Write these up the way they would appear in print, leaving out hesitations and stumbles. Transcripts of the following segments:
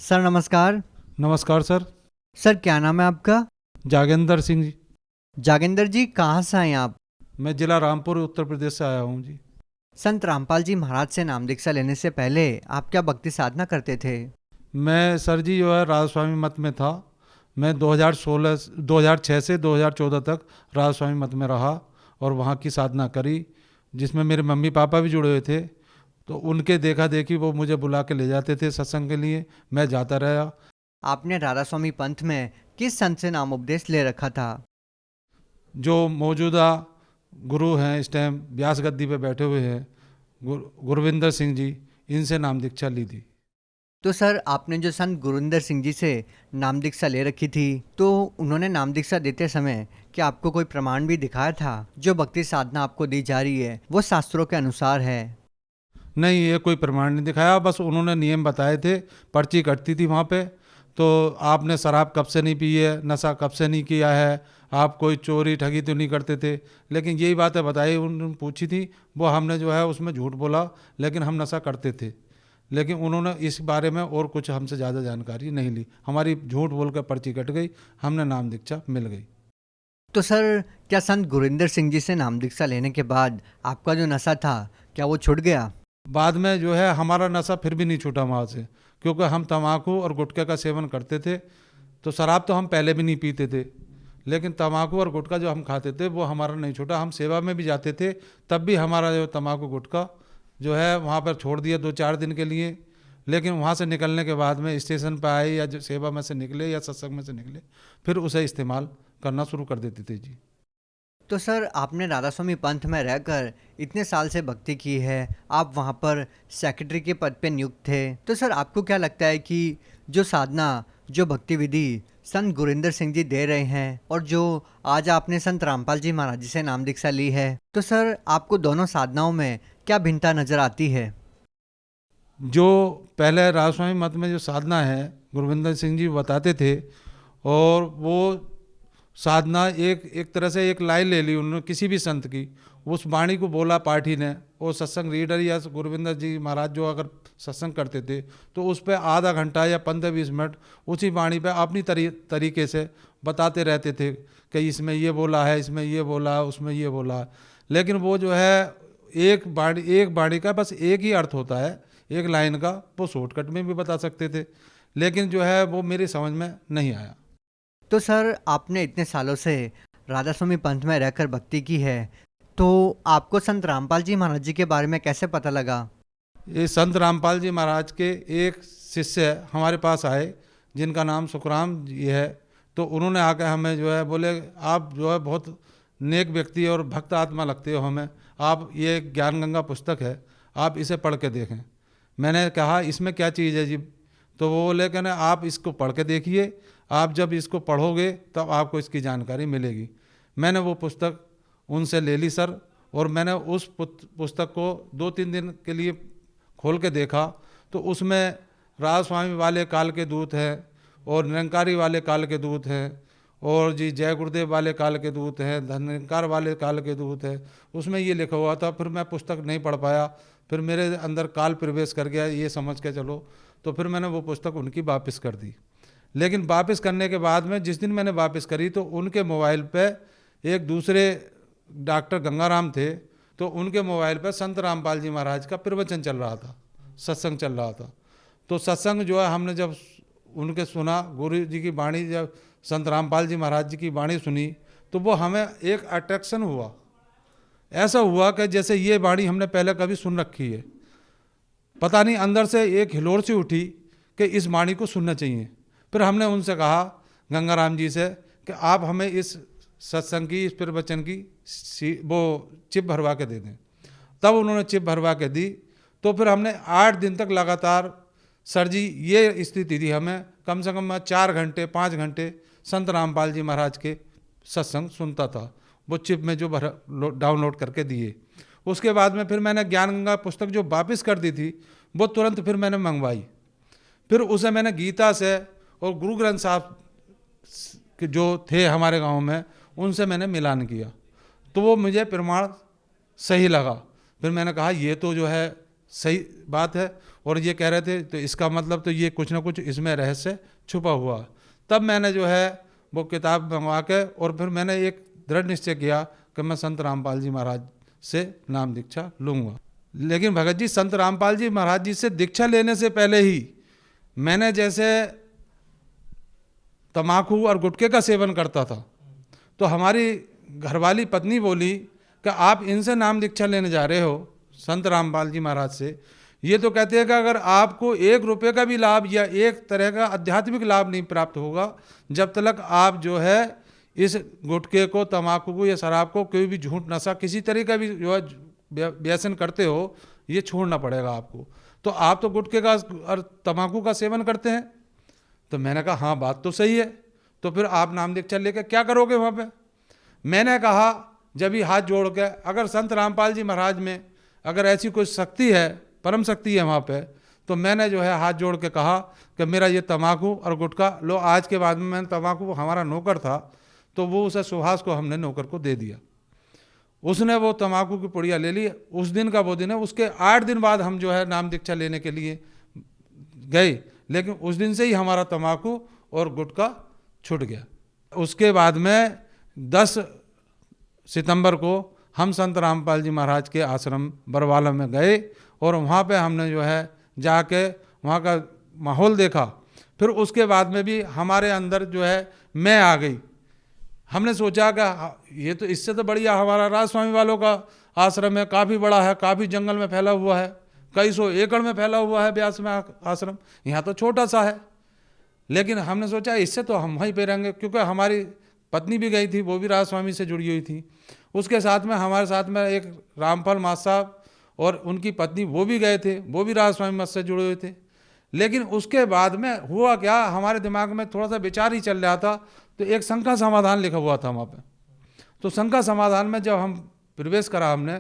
Sir नमस्कार। नमस्कार sir. Sir क्या नाम है आपका? जागेंद्र सिंह जी। जागेंद्र जी, कहाँ से आए आप? मैं जिला रामपुर उत्तर प्रदेश से आया हूँ जी। संत रामपाल जी महाराज से नाम दीक्षा लेने से पहले आप क्या भक्ति साधना करते थे? मैं सर जी जो है राधा स्वामी मत में था। मैं 2006 से 2014 तक राधा स्वामी मत में रहा और वहाँ की साधना करी, जिसमें मेरे मम्मी पापा भी जुड़े हुए थे। तो उनके देखा देखी वो मुझे बुला के ले जाते थे सत्संग के लिए, मैं जाता रहा। आपने राधा स्वामी पंथ में किस संत से नाम उपदेश ले रखा था? जो मौजूदा गुरु हैं इस टाइम व्यास गद्दी पे बैठे हुए हैं, गुरविंदर सिंह जी, इनसे नाम दीक्षा ली थी। तो सर आपने जो संत गुरिंदर सिंह जी से नाम दीक्षा ले रखी थी, तो उन्होंने नाम दीक्षा देते समय क्या आपको कोई प्रमाण भी दिखाया था जो भक्ति साधना आपको दी जा रही है वो शास्त्रों के अनुसार है? नहीं, ये कोई प्रमाण नहीं दिखाया, बस उन्होंने नियम बताए थे। पर्ची कटती थी वहाँ पे, तो आपने शराब कब से नहीं पी है, नशा कब से नहीं किया है, आप कोई चोरी ठगी तो नहीं करते थे। लेकिन यही बातें बताई, उन्होंने पूछी थी, वो हमने जो है उसमें झूठ बोला, लेकिन हम नशा करते थे। लेकिन उन्होंने इस बारे में और कुछ हमसे ज़्यादा जानकारी नहीं ली, हमारी झूठ बोल कर पर्ची कट गई, हमने नाम दीक्षा मिल गई। तो सर क्या संत गुरिंदर सिंह जी से नाम दीक्षा लेने के बाद आपका जो नशा था क्या वो छूट गया? बाद में जो है हमारा नशा फिर भी नहीं छूटा वहाँ से, क्योंकि हम तम्बाकू और गुटखे का सेवन करते थे। तो शराब तो हम पहले भी नहीं पीते थे, लेकिन तम्बाकू और गुटखा जो हम खाते थे वो हमारा नहीं छूटा। हम सेवा में भी जाते थे, तब भी हमारा जो तम्बाकू गुटखा जो है वहाँ पर छोड़ दिया 2-4 दिन के लिए। लेकिन वहाँ से निकलने के बाद में स्टेशन पर आए या जो सेवा में से निकले या सत्संग में से निकले, फिर उसे इस्तेमाल करना शुरू कर देते थे जी। तो सर आपने राधा स्वामी पंथ में रहकर इतने साल से भक्ति की है, आप वहाँ पर सेक्रेटरी के पद पे नियुक्त थे, तो सर आपको क्या लगता है कि जो साधना, जो भक्ति विधि संत गुरिंदर सिंह जी दे रहे हैं और जो आज आपने संत रामपाल जी महाराज जी से नाम दीक्षा ली है, तो सर आपको दोनों साधनाओं में क्या भिन्नता नजर आती है? जो पहले रामस्वामी मत में जो साधना है, गुरविंदर सिंह जी बताते थे, और वो साधना एक एक तरह से एक लाइन ले ली उन्होंने किसी भी संत की, उस वाणी को बोला पाठी ने, वो सत्संग रीडर या गुरविंदर जी महाराज जो अगर सत्संग करते थे तो उस पर आधा घंटा या 15-20 मिनट उसी वाणी पे अपनी तरीके से बताते रहते थे कि इसमें ये बोला है, इसमें ये बोला है, उसमें ये बोला है। लेकिन वो जो है एक वाणी का बस एक ही अर्थ होता है, एक लाइन का, वो शॉर्टकट में भी बता सकते थे, लेकिन जो है वो मेरी समझ में नहीं आया। तो सर आपने इतने सालों से राधा स्वामी पंथ में रहकर भक्ति की है, तो आपको संत रामपाल जी महाराज जी के बारे में कैसे पता लगा? ये संत रामपाल जी महाराज के एक शिष्य हमारे पास आए, जिनका नाम सुखराम जी है। तो उन्होंने आकर हमें जो है बोले, आप जो है बहुत नेक व्यक्ति और भक्त आत्मा लगते हो हमें, आप ये ज्ञान गंगा पुस्तक है, आप इसे पढ़ के देखें। मैंने कहा इसमें क्या चीज़ है जी? तो वो बोले कि ना, आप इसको पढ़ के देखिए, आप जब इसको पढ़ोगे तब आपको इसकी जानकारी मिलेगी। मैंने वो पुस्तक उनसे ले ली सर, और मैंने उस पुस्तक को 2-3 दिन के लिए खोल के देखा, तो उसमें राधा स्वामी वाले काल के दूत हैं, और निरंकारी वाले काल के दूत हैं, और जी जय गुरुदेव वाले काल के दूत हैं, धनकार वाले काल के दूत हैं, उसमें ये लिखा हुआ था। फिर मैं पुस्तक नहीं पढ़ पाया, फिर मेरे अंदर काल प्रवेश कर गया ये समझ के चलो। तो फिर मैंने वो पुस्तक उनकी वापस कर दी। लेकिन वापस करने के बाद में जिस दिन मैंने वापस करी, तो उनके मोबाइल पे एक दूसरे डॉक्टर गंगाराम थे, तो उनके मोबाइल पर संत रामपाल जी महाराज का प्रवचन चल रहा था, सत्संग चल रहा था। तो सत्संग जो है हमने जब उनके सुना, गुरु जी की वाणी, जब संत रामपाल जी महाराज जी की वाणी सुनी, तो वो हमें एक अट्रैक्शन हुआ, ऐसा हुआ कि जैसे ये वाणी हमने पहले कभी सुन रखी है। पता नहीं अंदर से एक हिलोर सी उठी कि इस वाणी को सुनना चाहिए। फिर हमने उनसे कहा, गंगाराम जी से, कि आप हमें इस सत्संग की, इस प्रवचन की वो चिप भरवा के दे दें। तब उन्होंने चिप भरवा के दी। तो फिर हमने 8 दिन तक लगातार, सर जी ये स्थिति थी, हमें कम से कम मैं 4 घंटे 5 घंटे संत रामपाल जी महाराज के सत्संग सुनता था, वो चिप में जो डाउनलोड करके दिए। उसके बाद में फिर मैंने ज्ञान गंगा पुस्तक जो वापस कर दी थी, वो तुरंत फिर मैंने मंगवाई। फिर उसे मैंने गीता से और गुरु ग्रंथ साहब के जो थे हमारे गांव में, उनसे मैंने मिलान किया, तो वो मुझे प्रमाण सही लगा। फिर मैंने कहा ये तो जो है सही बात है। और ये कह रहे थे तो इसका मतलब तो ये कुछ ना कुछ इसमें रहस्य छुपा हुआ। तब मैंने जो है वो किताब मंगवा के और फिर मैंने एक दृढ़ निश्चय किया कि मैं संत रामपाल जी महाराज से नाम दीक्षा लूँगा। लेकिन भगत जी, संत रामपाल जी महाराज जी से दीक्षा लेने से पहले ही मैंने जैसे तम्बाकू और गुटखे का सेवन करता था, तो हमारी घरवाली पत्नी बोली कि आप इनसे नाम दीक्षा लेने जा रहे हो संत रामपाल जी महाराज से, ये तो कहते हैं कि अगर आपको 1 रुपये का भी लाभ या एक तरह का आध्यात्मिक लाभ नहीं प्राप्त होगा जब तक आप जो है इस गुटखे को, तम्बाकू को या शराब को, कोई भी झूठ नशा किसी तरह का भी जो है व्यसन करते हो, ये छोड़ना पड़ेगा आपको। तो आप तो गुटखे का और तम्बाकू का सेवन करते हैं। तो मैंने कहा हाँ, बात तो सही है, तो फिर आप नाम दीक्षा लेकर क्या करोगे वहाँ पे? मैंने कहा जब ही हाथ जोड़ के, अगर संत रामपाल जी महाराज में अगर ऐसी कोई शक्ति है, परम शक्ति है वहाँ पे, तो मैंने जो है हाथ जोड़ के कहा कि मेरा ये तम्बाकू और गुटखा लो। आज के बाद में मैंने तम्बाकू, हमारा नौकर था तो वो उसे सुहास को हमने नौकर को दे दिया, उसने वो तम्बाकू की पुड़िया ले ली। उस दिन का वो दिन है, उसके 8 दिन बाद हम जो है नाम दीक्षा लेने के लिए गए, लेकिन उस दिन से ही हमारा तम्बाकू और गुटखा छूट गया। उसके बाद में 10 सितंबर को हम संत रामपाल जी महाराज के आश्रम बरवाला में गए और वहाँ पे हमने जो है जाके वहाँ का माहौल देखा। फिर उसके बाद में भी हमारे अंदर जो है मैं आ गई। हमने सोचा कि ये तो इससे तो बढ़िया हमारा राज स्वामी वालों का आश्रम है, काफ़ी बड़ा है, काफ़ी जंगल में फैला हुआ है, कई 100 एकड़ में फैला हुआ है ब्यास में आश्रम, यहाँ तो छोटा सा है। लेकिन हमने सोचा इससे तो हम वहीं पे रहेंगे, क्योंकि हमारी पत्नी भी गई थी, वो भी राज स्वामी से जुड़ी हुई थी। उसके साथ में हमारे साथ में एक रामपाल मास साहब और उनकी पत्नी वो भी गए थे, वो भी राज स्वामी मत से जुड़े हुए थे। लेकिन उसके बाद में हुआ क्या, हमारे दिमाग में थोड़ा सा विचार ही चल रहा था, तो एक शंका समाधान लिखा हुआ था वहाँ पे। तो शंका समाधान में जब हम प्रवेश करा हमने,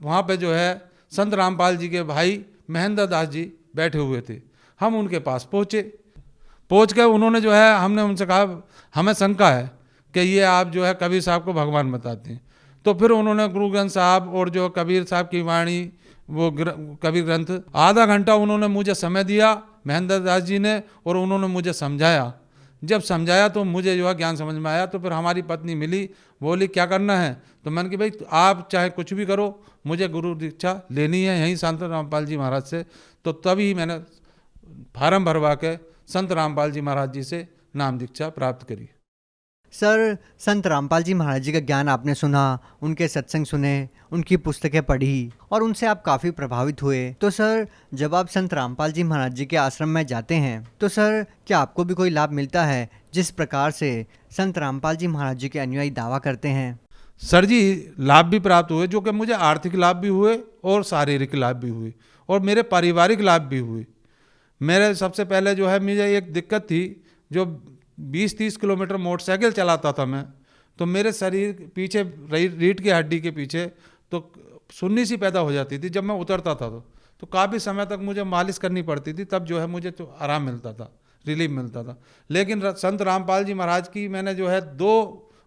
वहाँ पे जो है संत रामपाल जी के भाई महेंद्र दास जी बैठे हुए थे। हम उनके पास पहुँच के उन्होंने जो है, हमने उनसे कहा हमें शंका है कि ये आप जो है कबीर साहब को भगवान बताते हैं। तो फिर उन्होंने गुरु ग्रंथ साहब और जो कबीर साहब की वाणी, वो कबीर ग्रंथ, आधा घंटा उन्होंने मुझे समय दिया महेंद्र दास जी ने, और उन्होंने मुझे समझाया। जब समझाया तो मुझे जो है ज्ञान समझ में आया। तो फिर हमारी पत्नी मिली, बोली क्या करना है, तो मैंने कहा भाई आप चाहे कुछ भी करो, मुझे गुरु दीक्षा लेनी है यहीं संत रामपाल जी महाराज से। तो तभी मैंने फार्म भरवा के संत रामपाल जी महाराज जी से नाम दीक्षा प्राप्त करी। सर, संत रामपाल जी महाराज जी का ज्ञान आपने सुना, उनके सत्संग सुने, उनकी पुस्तकें पढ़ी और उनसे आप काफ़ी प्रभावित हुए। तो सर, जब आप संत रामपाल जी महाराज जी के आश्रम में जाते हैं तो सर क्या आपको भी कोई लाभ मिलता है जिस प्रकार से संत रामपाल जी महाराज जी के अनुयायी दावा करते हैं? सर जी, लाभ भी प्राप्त हुए, जो कि मुझे आर्थिक लाभ भी हुए और शारीरिक लाभ भी हुए और मेरे पारिवारिक लाभ भी हुए। मेरे सबसे पहले जो है मुझे एक दिक्कत थी, जो 20-30 किलोमीटर मोटरसाइकिल चलाता था मैं, तो मेरे शरीर पीछे रीढ़ की हड्डी के पीछे तो सुन्नी सी पैदा हो जाती थी जब मैं उतरता था। तो काफ़ी समय तक मुझे मालिश करनी पड़ती थी, तब जो है मुझे तो आराम मिलता था, रिलीफ मिलता था। लेकिन संत रामपाल जी महाराज की मैंने जो है 2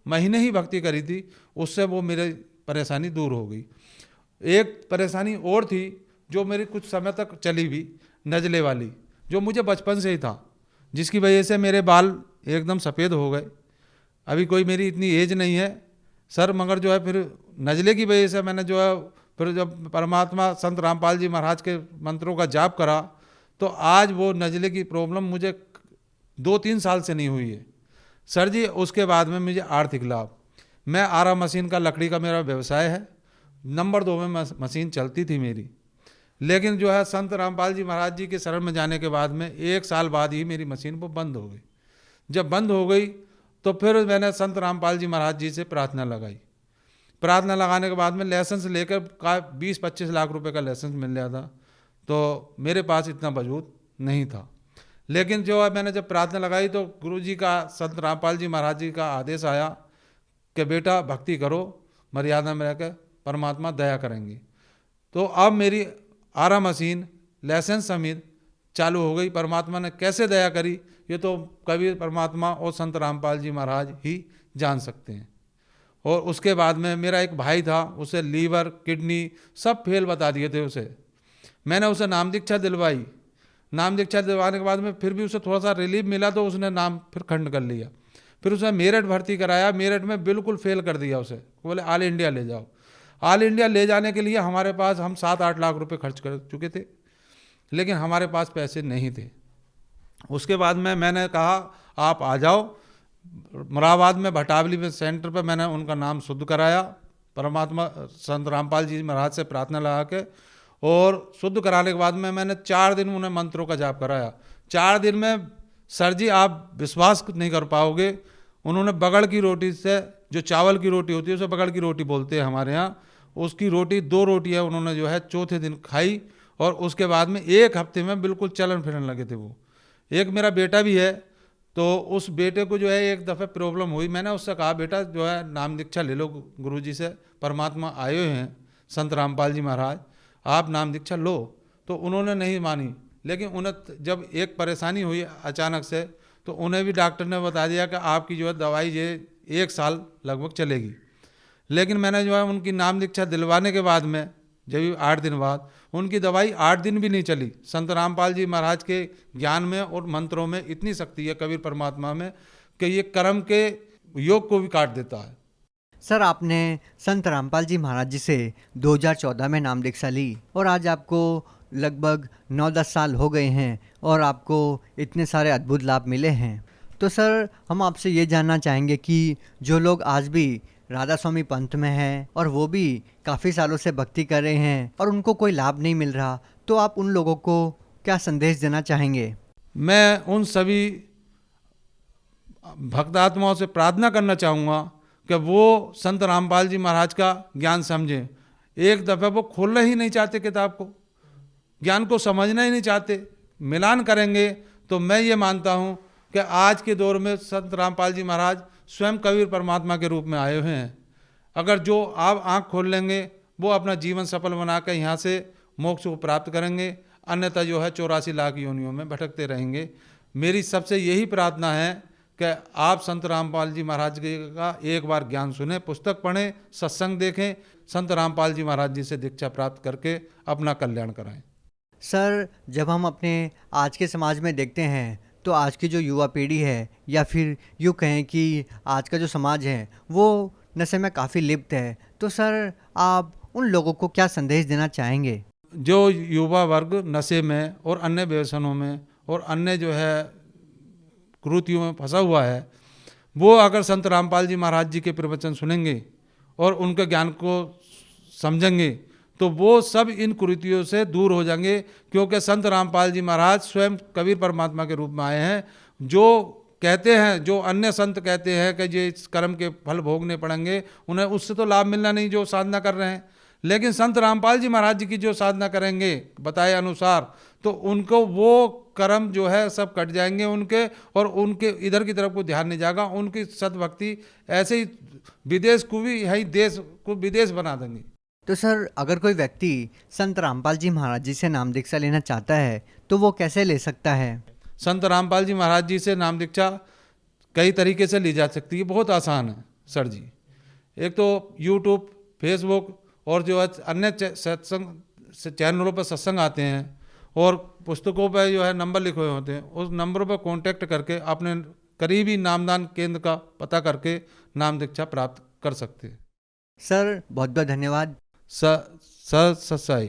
महीने ही भक्ति करी थी, उससे वो मेरी परेशानी दूर हो गई। एक परेशानी और थी जो मेरी कुछ समय तक चली भी, नज़ले वाली, जो मुझे बचपन से ही था, जिसकी वजह से मेरे बाल एकदम सफ़ेद हो गए। अभी कोई मेरी इतनी एज नहीं है सर, मगर जो है फिर नज़ले की वजह से मैंने जो है फिर जब परमात्मा संत रामपाल जी महाराज के मंत्रों का जाप करा, तो आज वो नज़ले की प्रॉब्लम मुझे 2-3 साल से नहीं हुई है सर जी। उसके बाद में मुझे आर्थिक लाभ, मैं आरा मशीन का, लकड़ी का मेरा व्यवसाय है, नंबर 2 में मशीन चलती थी मेरी। लेकिन जो है संत रामपाल जी महाराज जी के शरण में जाने के बाद में 1 साल बाद ही मेरी मशीन वो बंद हो गई। जब बंद हो गई तो फिर मैंने संत रामपाल जी महाराज जी से प्रार्थना लगाई। प्रार्थना लगाने के बाद में लाइसेंस लेकर 20-25 लाख रुपए का लाइसेंस मिल गया था, तो मेरे पास इतना वजूद नहीं था। लेकिन जो है मैंने जब प्रार्थना लगाई तो गुरु जी का, संत रामपाल जी महाराज जी का आदेश आया कि बेटा भक्ति करो, मर्यादा में रहकर, परमात्मा दया करेंगे। तो अब मेरी आरा मशीन लाइसेंस समेत चालू हो गई। परमात्मा ने कैसे दया करी ये तो कबीर परमात्मा और संत रामपाल जी महाराज ही जान सकते हैं। और उसके बाद में मेरा एक भाई था, उसे लीवर, किडनी सब फेल बता दिए थे उसे। मैंने उसे नाम दीक्षा दिलवाई। नाम दीक्षा दिलवाने के बाद में फिर भी उसे थोड़ा सा रिलीफ मिला तो उसने नाम फिर खंड कर लिया। फिर उसे मेरठ भर्ती कराया, मेरठ में बिल्कुल फेल कर दिया उसे, बोले ऑल इंडिया ले जाओ। ऑल इंडिया ले जाने के लिए हमारे पास हम 7-8 लाख रुपए खर्च कर चुके थे, लेकिन हमारे पास पैसे नहीं थे। उसके बाद में मैंने कहा आप आ जाओ, मुरादाबाद में भटावली में सेंटर पे मैंने उनका नाम शुद्ध कराया, परमात्मा संत रामपाल जी महाराज से प्रार्थना लगा के, और शुद्ध कराने के बाद में मैंने 4 दिन उन्हें मंत्रों का जाप कराया। 4 दिन में सर जी आप विश्वास नहीं कर पाओगे, उन्होंने बगड़ की रोटी से, जो चावल की रोटी होती है उसे बगड़ की रोटी बोलते हैं हमारे यहाँ, उसकी रोटी 2 रोटियाँ उन्होंने जो है चौथे दिन खाई, और उसके बाद में 1 हफ्ते में बिल्कुल चलन फिरने लगे थे वो। एक मेरा बेटा भी है, तो उस बेटे को जो है एक दफ़े प्रॉब्लम हुई, मैंने उससे कहा बेटा जो है नाम दीक्षा ले लो गुरुजी से, परमात्मा आए हुए हैं संत रामपाल जी महाराज, आप नाम दीक्षा लो। तो उन्होंने नहीं मानी, लेकिन उन्हें जब एक परेशानी हुई अचानक से, तो उन्हें भी डॉक्टर ने बता दिया कि आपकी जो है दवाई ये 1 साल लगभग चलेगी। लेकिन मैंने जो है उनकी नाम दीक्षा दिलवाने के बाद में जब 8 दिन बाद, उनकी दवाई 8 दिन भी नहीं चली। संत रामपाल जी महाराज के ज्ञान में और मंत्रों में इतनी शक्ति है, कबीर परमात्मा में, कि ये कर्म के योग को भी काट देता है। सर आपने संत रामपाल जी महाराज जी से 2014 में नाम दीक्षा ली, और आज आपको लगभग 9-10 साल हो गए हैं और आपको इतने सारे अद्भुत लाभ मिले हैं। तो सर हम आपसे ये जानना चाहेंगे कि जो लोग आज भी राधा स्वामी पंथ में हैं और वो भी काफ़ी सालों से भक्ति कर रहे हैं और उनको कोई लाभ नहीं मिल रहा, तो आप उन लोगों को क्या संदेश देना चाहेंगे? मैं उन सभी भक्त आत्माओं से प्रार्थना करना चाहूँगा कि वो संत रामपाल जी महाराज का ज्ञान समझें। एक दफ़े वो खोलना ही नहीं चाहते किताब को, ज्ञान को समझना ही नहीं चाहते। मिलान करेंगे तो मैं ये मानता हूँ कि आज के दौर में संत रामपाल जी महाराज स्वयं कबीर परमात्मा के रूप में आए हुए हैं। अगर जो आप आँख खोल लेंगे वो अपना जीवन सफल बना कर यहाँ से मोक्ष को प्राप्त करेंगे, अन्यथा जो है 84 लाख योनियों में भटकते रहेंगे। मेरी सबसे यही प्रार्थना है कि आप संत रामपाल जी महाराज का एक बार ज्ञान सुने, पुस्तक पढ़ें, सत्संग देखें, संत रामपाल जी महाराज जी से दीक्षा प्राप्त करके अपना कल्याण कराएं। सर जब हम अपने आज के समाज में देखते हैं तो आज की जो युवा पीढ़ी है, या फिर यूँ कहें कि आज का जो समाज है वो नशे में काफ़ी लिप्त है, तो सर आप उन लोगों को क्या संदेश देना चाहेंगे? जो युवा वर्ग नशे में और अन्य व्यसनों में और अन्य जो है कुरीतियों में फंसा हुआ है, वो अगर संत रामपाल जी महाराज जी के प्रवचन सुनेंगे और उनके ज्ञान को समझेंगे तो वो सब इन कुरीतियों से दूर हो जाएंगे, क्योंकि संत रामपाल जी महाराज स्वयं कबीर परमात्मा के रूप में आए हैं। जो कहते हैं, जो अन्य संत कहते हैं कि ये इस कर्म के फल भोगने पड़ेंगे, उन्हें उससे तो लाभ मिलना नहीं जो साधना कर रहे हैं। लेकिन संत रामपाल जी महाराज जी की जो साधना करेंगे बताए अनुसार, तो उनको वो कर्म जो है सब कट जाएंगे उनके, और उनके इधर की तरफ को ध्यान नहीं जाएगा। उनकी सद्भक्ति ऐसे ही विदेश को भी, यही देश को विदेश बना देंगे। तो सर अगर कोई व्यक्ति संत रामपाल जी महाराज जी से नाम दीक्षा लेना चाहता है तो वो कैसे ले सकता है? संत रामपाल जी महाराज जी से नाम दीक्षा कई तरीके से ली जा सकती है, बहुत आसान है सर जी। एक तो यूट्यूब, फेसबुक और जो है अन्य सत्संग चैनलों पर सत्संग आते हैं, और पुस्तकों पर जो है नंबर लिखे हुए होते हैं, उस नंबर पर कांटेक्ट करके अपने करीबी नामदान केंद्र का पता करके नाम दीक्षा प्राप्त कर सकते हैं। सर बहुत बहुत धन्यवाद। सत्साई।